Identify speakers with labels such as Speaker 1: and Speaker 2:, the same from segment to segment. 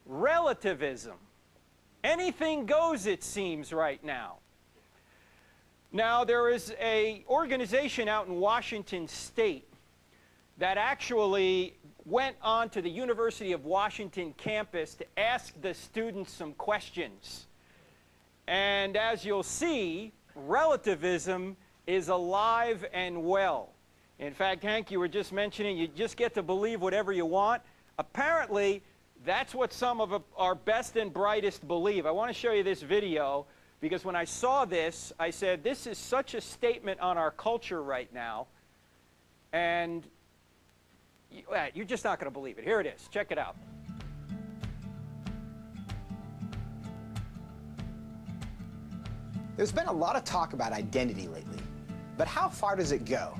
Speaker 1: relativism. Anything goes, it seems, right now. Now, there is an organization out in Washington State that actually went on to the University of Washington campus to ask the students some questions. And as you'll see, relativism is alive and well. In fact, Hank, you were just mentioning you just get to believe whatever you want. Apparently, that's what some of our best and brightest believe. I want to show you this video because when I saw this, I said, this is such a statement on our culture right now. And you're just not going to believe it. Here it is. Check it out.
Speaker 2: There's been a lot of talk about identity lately, but how far does it go?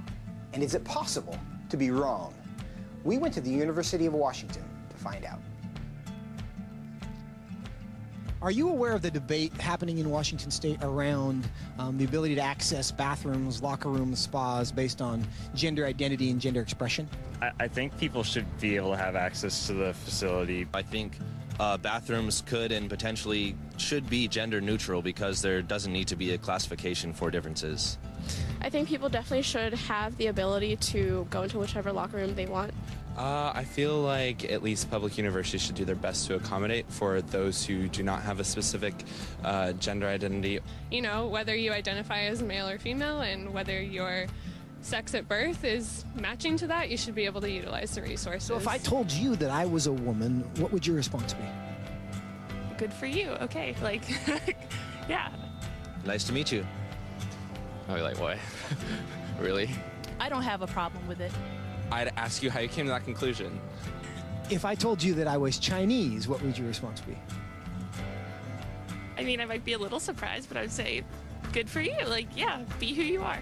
Speaker 2: And is it possible to be wrong? We went to the University of Washington to find out.
Speaker 3: Are you aware of the debate happening in Washington State around the ability to access bathrooms, locker rooms, spas based on gender identity and gender expression?
Speaker 4: I think people should be able to have access to the facility.
Speaker 5: I think bathrooms could and potentially should be gender neutral because there doesn't need to be a classification for differences.
Speaker 6: I think people definitely should have the ability to go into whichever locker room they want.
Speaker 7: I feel like at least public universities should do their best to accommodate for those who do not have a specific gender identity.
Speaker 8: You know, whether you identify as male or female and whether your sex at birth is matching to that, you should be able to utilize the resources.
Speaker 3: So if I told you that I was a woman, what would your response be?
Speaker 8: Good for you. Okay, like, yeah.
Speaker 5: Nice to meet you.
Speaker 7: I'd be like, what? Really?
Speaker 9: I don't have a problem with it.
Speaker 7: I'd ask you how you came to that conclusion.
Speaker 3: If I told you that I was Chinese, what would your response be?
Speaker 8: I mean, I might be a little surprised, but I would say, good for you. Like, yeah, be who you are.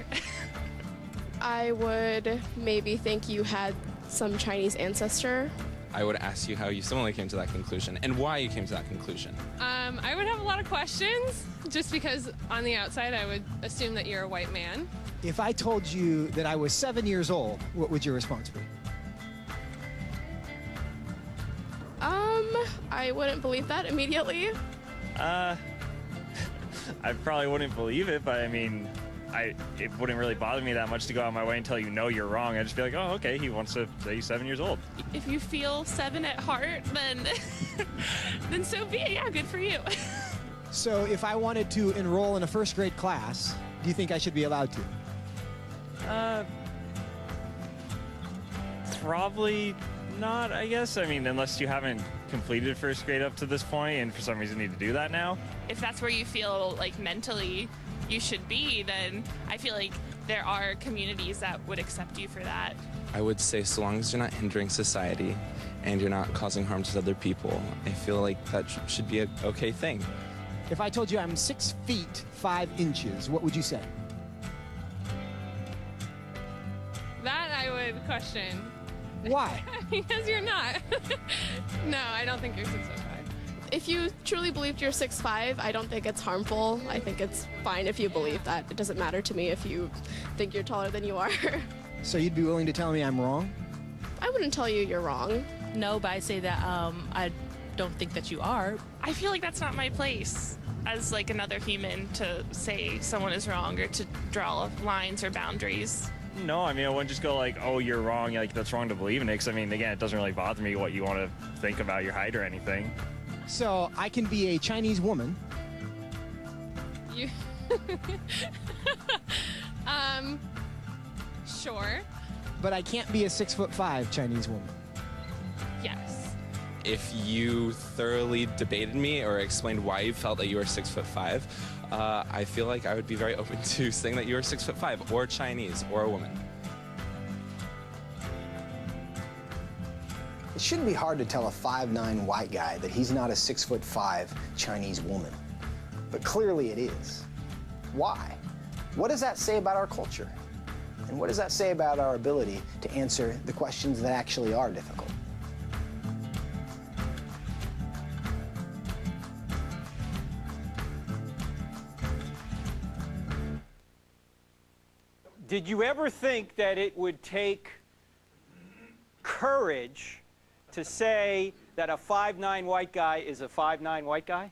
Speaker 6: I would maybe think you had some Chinese ancestor.
Speaker 7: I would ask you how you similarly came to that conclusion and why you came to that conclusion.
Speaker 8: I would have a lot of questions, just because on the outside I would assume that you're a white man.
Speaker 3: If I told you that I was 7 years old, what would your response be?
Speaker 6: I wouldn't believe that immediately.
Speaker 4: I probably wouldn't believe it, but I mean, it wouldn't really bother me that much to go out of my way and tell you, no, you're wrong. I'd just be like, oh, okay, he wants to say he's 7 years old.
Speaker 8: If you feel 7 at heart, then then so be it. Yeah, good for you.
Speaker 3: So if I wanted to enroll in a first grade class, do you think I should be allowed to?
Speaker 4: Probably not, I guess. I mean, unless you haven't completed first grade up to this point and for some reason need to do that now.
Speaker 8: If that's where you feel like mentally you should be, then I feel like there are communities that would accept you for that.
Speaker 7: I would say so long as you're not hindering society and you're not causing harm to other people, I feel like that should be an okay thing.
Speaker 3: If I told you I'm 6 feet 5 inches, what would you say?
Speaker 8: That I would question.
Speaker 3: Why?
Speaker 8: Because you're not. No, I don't think you're 6'5".
Speaker 6: If you truly believed you're 6'5", I don't think it's harmful. I think it's fine if you believe that. It doesn't matter to me if you think you're taller than you are.
Speaker 3: So you'd be willing to tell me I'm wrong?
Speaker 6: I wouldn't tell you you're wrong.
Speaker 9: No, but I say that I don't think that you are.
Speaker 8: I feel like that's not my place as like another human to say someone is wrong or to draw lines or boundaries.
Speaker 4: No, I mean, I wouldn't just go like, oh, you're wrong, like that's wrong to believe in it. Because I mean, again, it doesn't really bother me what you want to think about your height or anything.
Speaker 3: So I can be a Chinese woman.
Speaker 8: You sure.
Speaker 3: But I can't be a 6'5" Chinese woman.
Speaker 8: Yes.
Speaker 7: If you thoroughly debated me or explained why you felt that you were 6'5", I feel like I would be very open to saying that you were 6'5", or Chinese, or a woman.
Speaker 2: It shouldn't be hard to tell a 5'9" white guy that he's not a 6'5" Chinese woman. But clearly it is. Why? What does that say about our culture? And what does that say about our ability to answer the questions that actually are difficult?
Speaker 1: Did you ever think that it would take courage to say, that a 5'9" white guy is a 5'9" white guy?